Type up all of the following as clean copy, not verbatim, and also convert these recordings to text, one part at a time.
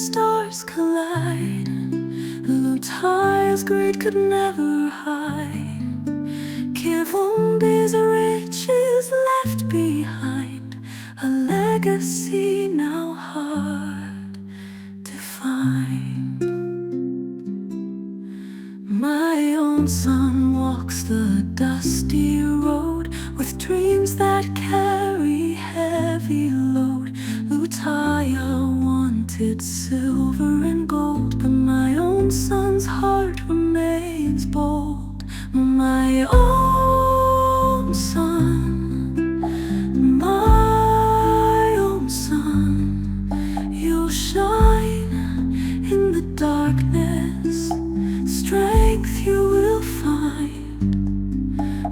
stars collide. Lutaya's greed could never hide. Kivumbi's riches left behind, a legacy now hard to find. My own son walks the dusty road with dreams that carry heavy load. Lutaya wanted silver and gold, but my own son's heart remains bold. My own son, my own son, you'll shine in the darkness, strength you will find.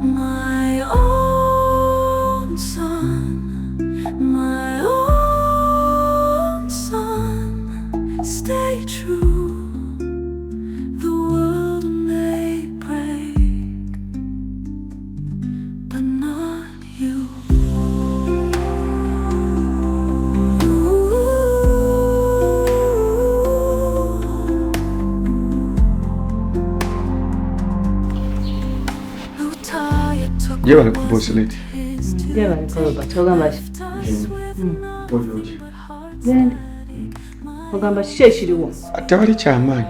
My own son, my own son, stay true. The world may break, but not you. Jebale ku boss lady. Jebale koloba togamba ki? Ojoji. Genda. Ogamba kiki ekiriwo? Tewali kyamaanyi.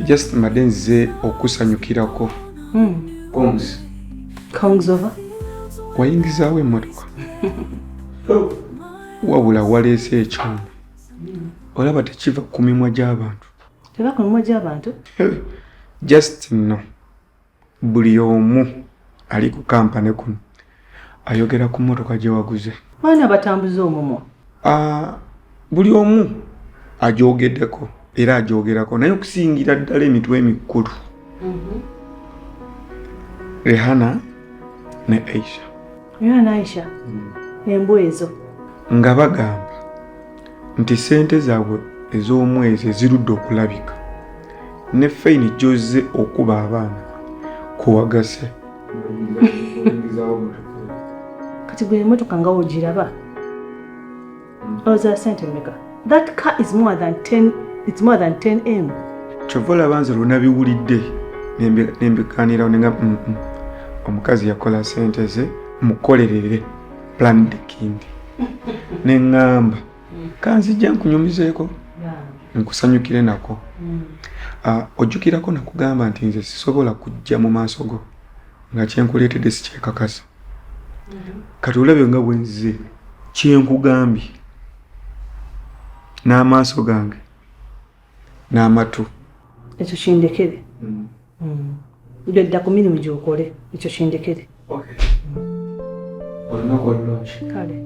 Just madenze okusanyukirako. Kongs. Kongs over? Wayingizaawo emmotoka. Wabula waleese ekyuma. Olaba tekiva ku mimwa gy'abantu. Teba ku mimwa gy'abantu? Just no. Buli omu ali ku kampani kuno ayogera ku mmotoka gye waguze. Baana batambuza omumwa. Buli omu agyogeddeko era agyogerako naye okusingira ddala emitwe emikulu. Rehana ne Aisha. Rehana Aisha. Embwa ezo. Nga bagamba nti ssente zaabwe ez'omwezi ezirudde okulabika ne fayini gy'ozze okuba abaana kuwagase. Kati gwe emmotoka nga wogiraba oza sente mmeka? That car is more than 10M. Kyova olaba nze lwonna biwulidde nembikanirawo nenga omukazi yakola sente ze mukolerere planned king. Neŋŋamba kanzijja nkunyumizeeko nkusanyukire nako. Ojjukirako nakugamba nti nze sisobola kujja mu maaso go nga kyenkuleetedde si kyekakasa. Kati olabe nga bwe nzize kyenkugambye n'amaaso gange n'amatu. Ekyo kindekere. Udda ku mirimu gy'okole ekyo kindekere. Olunaku olulungi. Kale.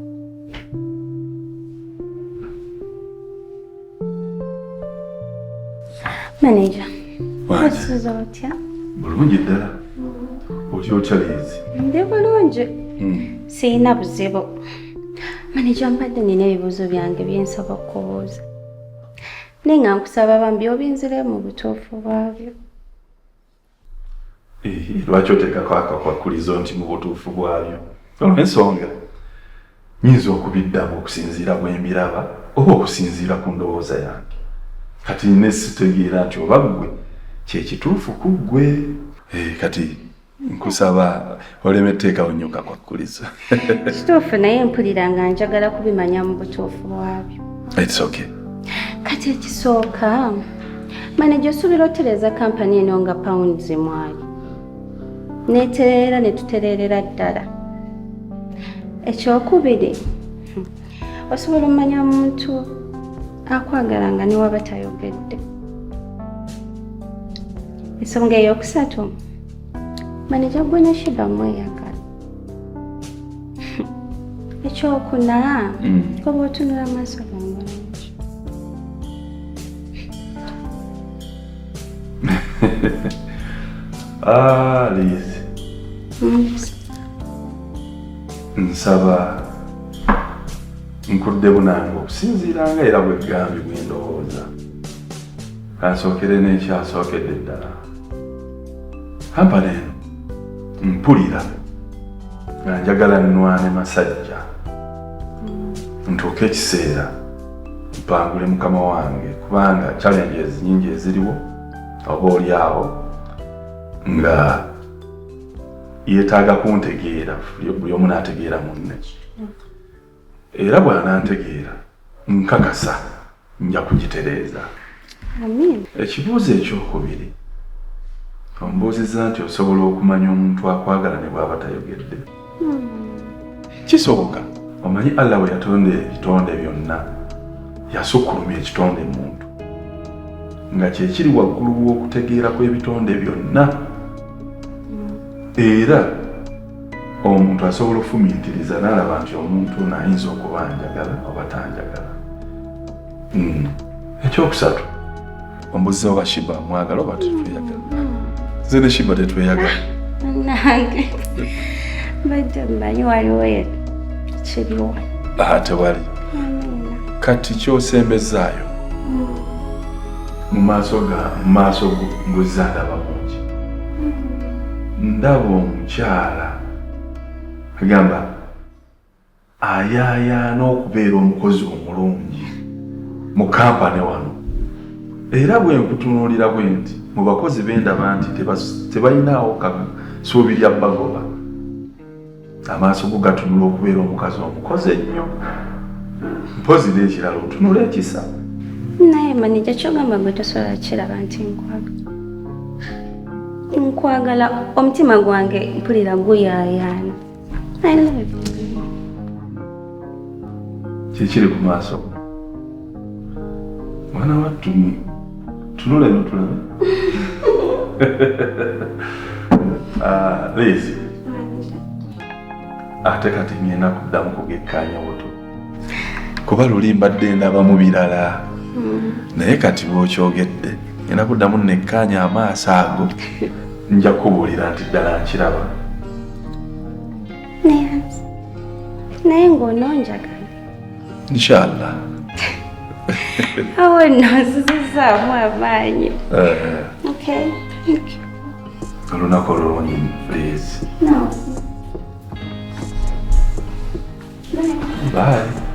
Manager. Wasiza otya? Bulungi ddala. Otya leezi? Ndi bulungi. Siyina buzibu. Manager, mbadde nina ebibuuzo byange byensaba okubuuza. Naye nga nkusaba bambi obinzire mu butuufu bwabyo. Lwaki oteekako akakwakulizo nti mu butuufu bwabyo? Olw'ensonga nyinza okubiddamu okusinziira bwe mbiraba oba okusinziira ku ndowooza yange. Kati ne sitegeera nti oba ggwe kye kituufu ku ggwe. Kati nkusaba oleme tteekawo nnyo kakwakulizo. Kituufu naye mpulira nga njagala kubimanya mu butuufu bwabyo. It's okay. Kati ekisooka manager osuubira otereeza kampani eno nga pounds mwali. Neetereera ne tutereerera ddala. Ekyokubiri osobola omanya omuntu akwagala nga ne waba tayogedde. Ensonga ey'okusatu manager gwe ne Shiba mweyagala. Ekyokuna oba otunula amaaso gange. Liz. Nsaba nkudde bunange okusinziira nga era bwe gambye bwe ndowooza. Kansookere n'ekyasookedde ddala. Kampani eno mpulira nga njagala nnwane masajja ntuuke ekiseera mpangule mukama wange kubanga challenges nyingi eziriwo oba oli awo nga yeetaaga kuntegeera buli omu n'ategeera munne era bw'anantegeera nkakasa nja kugitereeza. Amin. Ekibuuzo ekyokubiri ombuuzizza nti osobola okumanya omuntu akwagala ne bw'aba tayogedde. Kisoboka. Omanyi Allah bwe yatonda ebitonde byonna yasukkulumya ekitonde muntu nga kyekiri waggulu w'okutegeera kw'ebitonde byonna era omuntu asobola okufumiitiriza n'alaba nti omuntu n'ayinza okuba anjagala oba tanjagala. Ekyokusatu ombuuziza oba Shiba mwagala oba tetweyagala. Nze ne Shiba tetweyagala. Nange badde mmanyi waliwo kiriwo. Tewali. Kati kyosembezaayo mu maaso ng'ozza ndaba mungi. Ndaba omukyala agamba ayaayaana okubeera omukozi omulungi mu kampani wano. Era bwe nkutunuulira bwe nti mu bakozi b'endaba nti tebalinaawo kasuubi lya bagoba. Amaaso go gatunula okubeera omukazi omukozi ennyo. Mpozi n'ekirala otunula ekisa. Naye manija kyogamba gwe tosobola kiraba nti nkwagala omutima gwange mpulira guyaayaana. I love you. Kikiri ku maaso. Mwana wattu tunula eno tulabe. Lezi. Ate kati ngenda kuddamu kugekkaanya buto. Kuba luli mbadde ndaba mu birala. Naye kati bw'okyogedde ngenda kuddamu nekkaanya amaaso ago. Nja kubuulira nti ddala nkiraba. Naye ng'ononjagala. Inshallah. Awo nnozizizaamu amaanyi. Okay, thank you. Olunaku olulungi, please. No. Bye.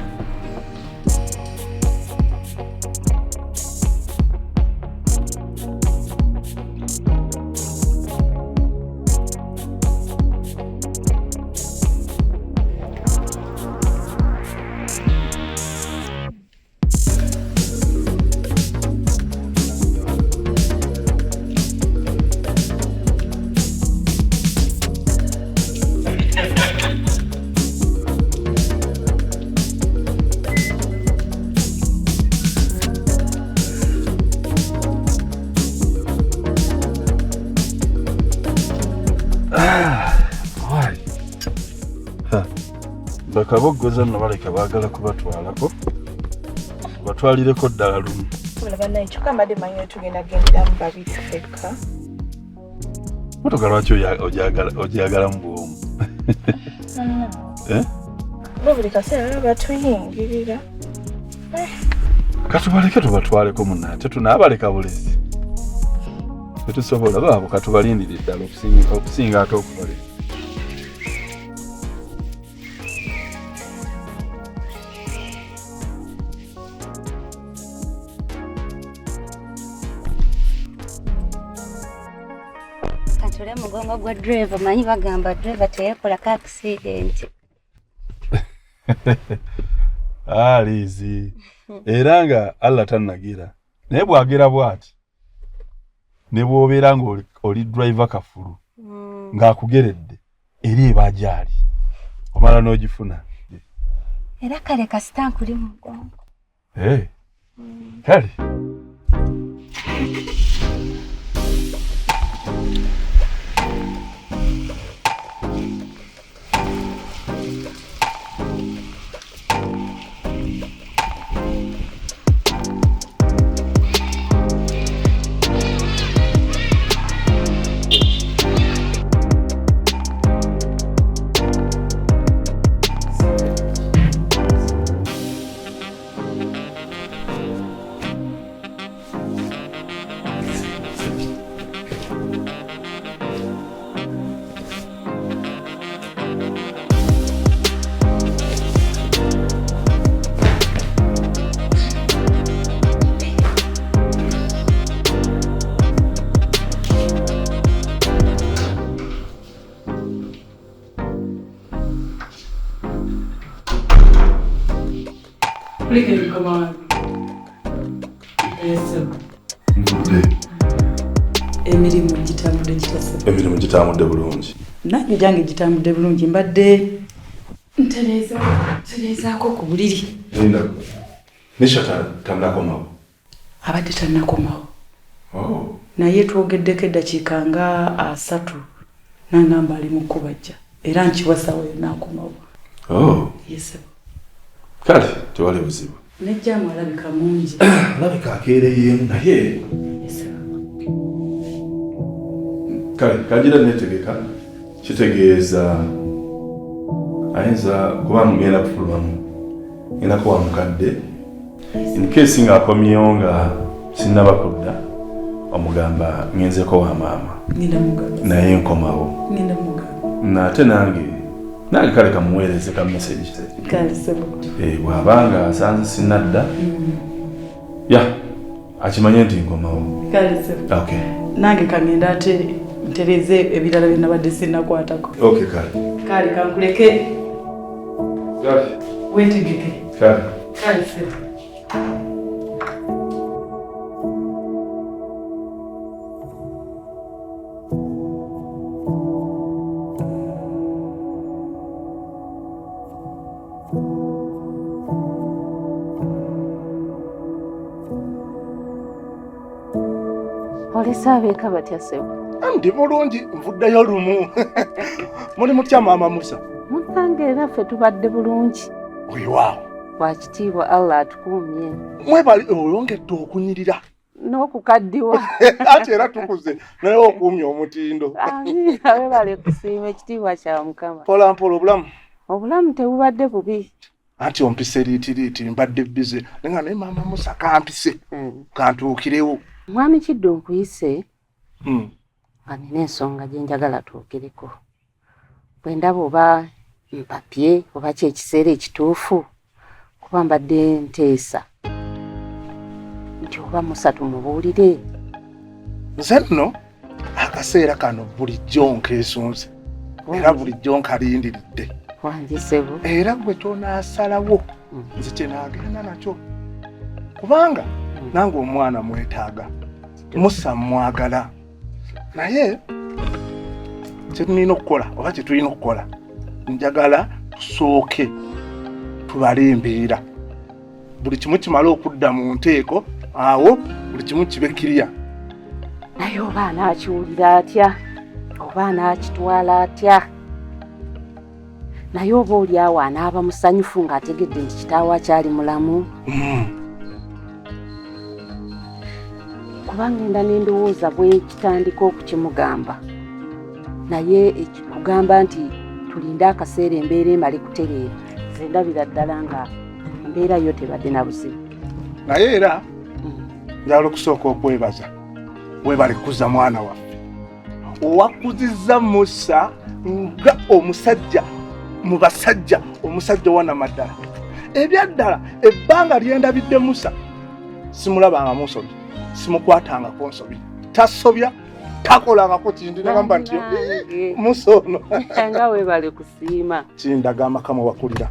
Bakaboggoza nno baleka baagala kubatwalako batwalireko ddala lumu. Banaye kyokka mbadde manyi tugenda genderamu babiri ffekka. Motoka lwaki ogyagalamu bwomu? Bo buli kaseera batuyingirira. Katubaleke tubatwaleko munna tetunaabaleka bulezi. Tetusobola baabo katubalindire ddala okusinga ate okubaleka. Katule mugongo gwa driver manyi bagamba driver teyekolako accident. Lizi. Era nga Allah tannagira. Naye bw'agira bw'ati ne bw'obeera ng'oli driver kafulu ng'akugeredde eri eba gyali omala n'ogifuna. Era kale kasita kuli mu mugongo. Kale. Kulikeni kama wangu. Emirimu gitambudde kitase. Emirimu gitambudde bulungi. Nange gyange gitambudde bulungi mbadde ntereezaako ku buliri. Nisha tannakomawo. Abadde tannakomawo. Oh. Naye twogeddeko eddakiika nga 3 n'angamba ali mu kubajja era nkiwasawo n'akomawo. Oh. Yes. Kale tewali buzibu. Nejjamu alabika mungi. Alabika akeereyeemu naye. Yes. Kale kagira netegeka kitegeeza ayinza kuba mugenda kufulwamu ngenda kuwa mukadde in case nga akomyewo nga sinnaba kudda omugamba ngenzeko wa maama naye nkomawo naate nange kale kamuweereze ka message bw'abanga asanze sinnadda ya akimanye nti nkomawo. Okay. Nange kangenda ate ntereze ebirala bye nabadde sinnakwatako. Okay, kale. Kale kankuleke. Kale. Weetegeke. Kale. Kale sebo. Olisaabeka batya ssebo? Ndi bulungi nvuddeyo lumu. Muli mutya maama Musa? Mutange era ffe tubadde bulungi. Weewaawo. Wakitiibwa Allah atukuumye. Mwebali oyongedde okunyirira. N'okukaddiwa. Ate era tukuze naye okuumya omutindo. Amiina weebale kusiima ekitiibwa kya Mukama. Mpola mpola obulamu. Obulamu tebubadde bubi. Anti ompise liitiriiti mbadde bize nga naye maama Musa kampise kantuukirewo. Mwami Kiddo nkuyise nga nina ensonga gye njagala twogereko. Bwe ndaba oba mpapye oba kyekiseera ekituufu kuba mbadde nteesa nti oba Musa tumubuulire. Nze nno akaseera kano bulijjo nkeesunze era bulijjo nkalindiridde. Wanjisebo. Era gwe tonaasalawo nze kye naagenda nakyo kubanga nange omwana mwetaaga Musa mwagala naye kye tulina okukola oba kye tulina okukola njagala tusooke tubale embeera buli kimu kimala okudda mu nteeko awo buli kimu kibe kiriya. Naye oba anaakiwulira atya oba anaakitwala atya naye oba oli awo anaaba musanyufu ng'ategedde nti kitaawe akyali mulamu. Kuba ngenda n'endowooza bwe kitandika okukimugamba naye ekikugamba nti tulinde akaseera embeera emale kutereera nze ndabira ddala nga embeera yo tebadde na buzibu. Naye era njagala okusooka okwebaza weebale kuza mwana waffe owakuzizza Musa nga omusajja mu basajja omusajja wanamaddala. Ebyaddala ebbanga lyendabidde Musa simulabanga musobi simukwatangako nsobi tasobya takolangako kintu nagamba nti Musa ono nga weebale kusiima kindaga amaka mubakulira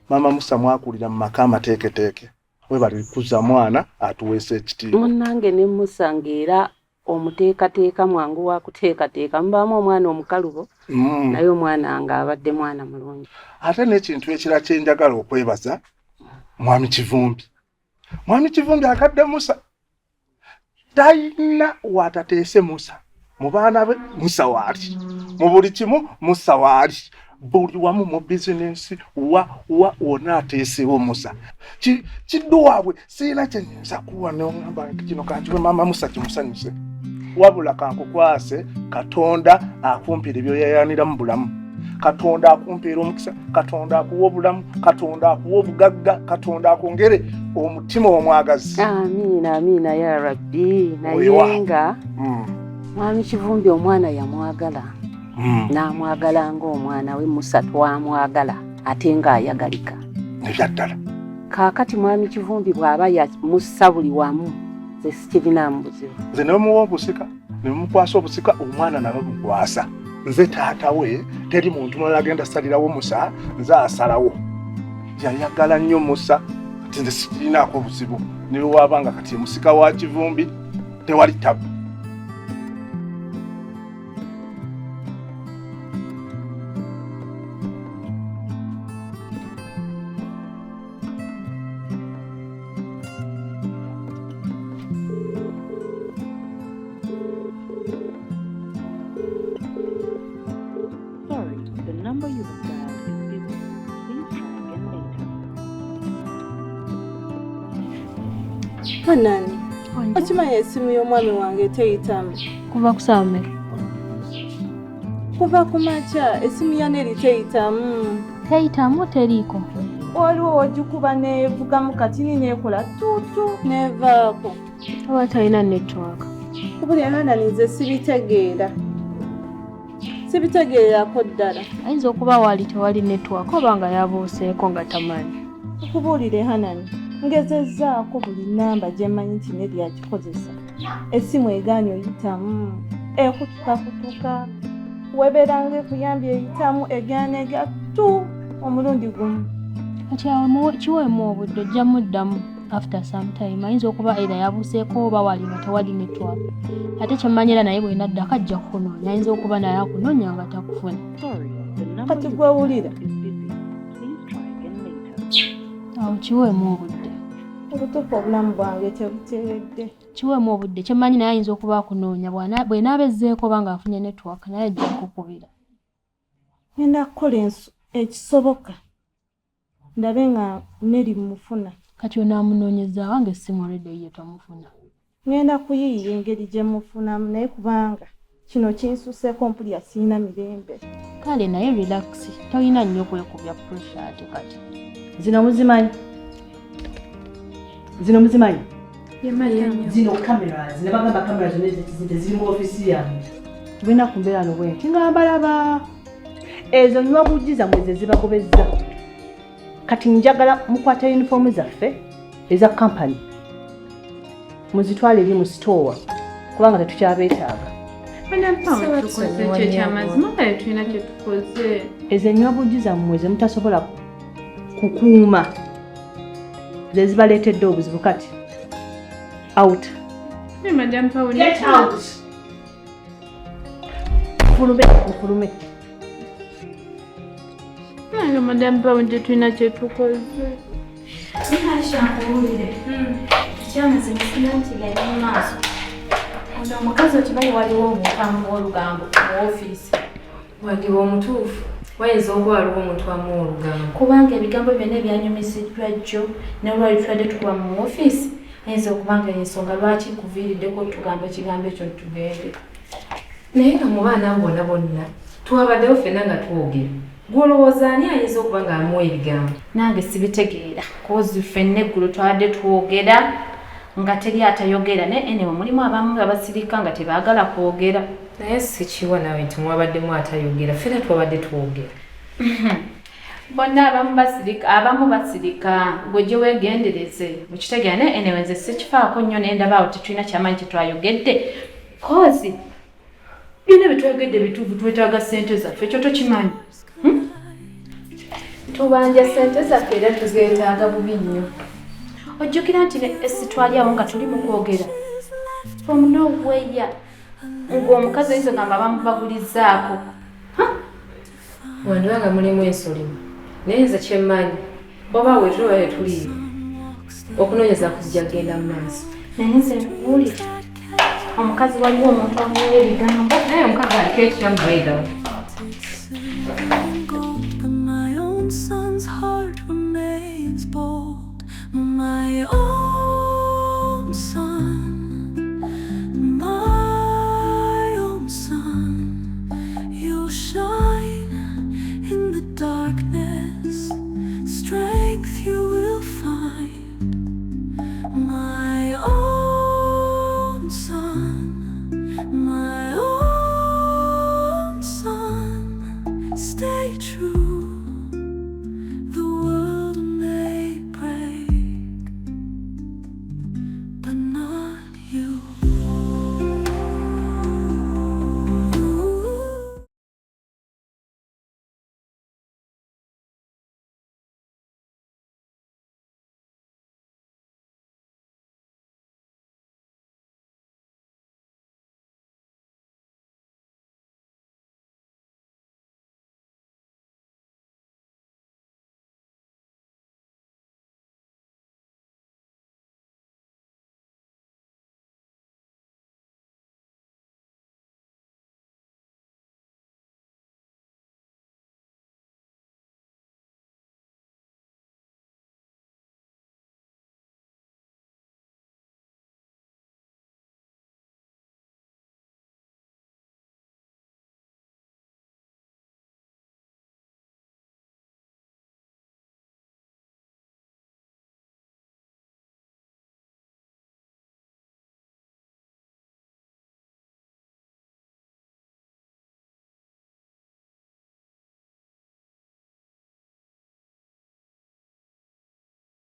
maama Musa mwakulira mu maka amateeketeeke weebale kuza mwana atuweesa ekitiibwa. Munnange ne Musa ng'era omuteekateeka mwangu wa kuteekateeka mubaamu omwana omukalubo naye omwana nga abadde mwana mulungi. Ate n'ekintu ekira kye njagala okwebaza mwami Kivumbi. Mwami Kivumbi akadde Musa talina watateese Musa mu baana be Musa waali mu buli kimu Musa waali buli wamu mu bizinensi wonna ateesewo Musa. Kiddu waabwe sirina kye nnyinza kuwa neŋŋamba kino kankiwe maama Musa kimusanyuse wabula kankukwase Katonda akumpira ebyoyayanira mu bulamu. Katonda akumpeera omukisa, Katonda akuwa obulamu, Katonda akuwa obugagga, Katonda akwongere omutima omwagazi. Amiina amiina ya Rabbi. Naye nga mwami Kivumbi omwana yamwagala n'amwagala ng'omwana we Musa twamwagala ate ng'ayagalika. Nebyaddala. Kaakati mwami Kivumbi bw'aba yamussa buli wamu nze sikirinamu buzibu. Nze ne muwa obusika ne mukwasa obusika omwana nawe bukwasa. Nze taata we teri muntu mulala agenda salirawo Musa nze asalawo. Yayagala nnyo Musa nze sikirinaako buzibu ne wabanga kati musika wa kivumbi tewali tabu. Nani? Okimanyi esimu y'omwami wange teyitamu. Kuva kusaawa mmeka? Kuva ku makya esimu ya Neri teyitamu. Teyitamu teriiko? Waliwo wagikuba neevugamu kati neekola tuutu neevaako. Oba talina network? Buli Hanani nze sibitegeera. Sibitegeerako ddala. Ayinza okuba wali tewali network oba nga yabuuseeko nga tamanyi. Okubuulire Hanani. Ngezezzaako buli namba gye mmanyi nti Neri agikozesa. Essimu egaanye oyitamu, ekutukakutuka, weebeeranga ekuyambye eyitamu egaana egattu omulundi gumu. Kati awo kiweemu obudde ojja muddamu after some time. Ayinza okuba era yabuuseeko oba wali nga tewali network. Ate kyemmanyira naye bwe naddako ajja kukunoonya. Ayinza okuba naye akunoonya nga takufuna. Kati gwewulira? Awo kiweemu obudde. Obutuufu obulamu bwange tebuteredde. Kiweemu obudde. Kyemmanyi naye ayinza okuba akunoonya bwe naabezzeeko oba ng'afunye network naye ajja kukubira. Ngenda kukola ekisoboka ndabe nga Neri mufuna. Kati onaamunoonyeza wange essimu radio ye tamufuna. Ngenda kuyiiya engeri gye mufunamu naye kubanga kino kinsuseeko mpulya sirina mirembe. Kale naye relax. Tolina nnyo kwekubya pressure ate kati. Zino muzimanyi? Zino muzimanyi? Zino cameras, ne bagamba cameras ziri mu ofisi yange. Bina kumbeera n'obwenti nga mbalaba. Ezo nywa bujiza mweze zibagobezza. Kati njagala mukwata uniform zaffe eza company. Muzitwale eri mu store kubanga tetukyabeetaaga. Ezo nywa bujiza mweze mutasobola kukuuma. Ze zibaleetedde obuzibu kati. Out. Get out! Fulume. Madame Paul tetulina kye tukoze. Nashakubulire. Kyamaze mufuna nti gali mu maaso. Ono omukazi okimanyi waliwo omukambwe w'olugambo mu ofiisi. Waliwo omutuufu. Wayinza okuba waliwo omuntu amu olugambo. Kubanga ebigambo byonna ebyanyumisiddwa jjo ne lwali tutadde tukuba mu ofiisi ayinza okubanga ensonga lwaki kuviiriddeko tugamba ekigambo ekyo tugende. Naye nga mu baana bonna bonna twabaddewo ffenna nga twogera. Gwolowooza ani ayinza okuba ng'amuwa ebigambo? Nange sibitegeera kozi ffenna eggulu twabadde twogera nga teri atayogera ne enewe mulimu abamu nga basirika nga tebaagala kwogera. Naye sikiwa nawe nti mwabaddemu atayogera ffenna twabadde twogera. Bonna abamu basirika gwe gye weegendereze mukitegeera ne enewe nze sikifaako nnyo ne ndaba awo tetulina kyamanyi kye twayogedde kozi byonna bye twayogedde bituufu twetaaga ssente zaffe ekyo tokimanyi. Tubanja ssente zaffe era tuzeetaaga bubi nnyo. Ojjukira nti esi twali awo nga tuli mu kwogera from nowhere ng'omukazi oyinza gamba bamubagulizzaako. Wandiba nga mulimu ensolimu naye nze kyemmanyi oba wetuba wetuliiwo okunoonyeza kujja kgenda mu maaso. Naye nze nkuwulira omukazi waliwo omuntu amuwa ebigambo naye omukazi aliko ekiramu bayigawo.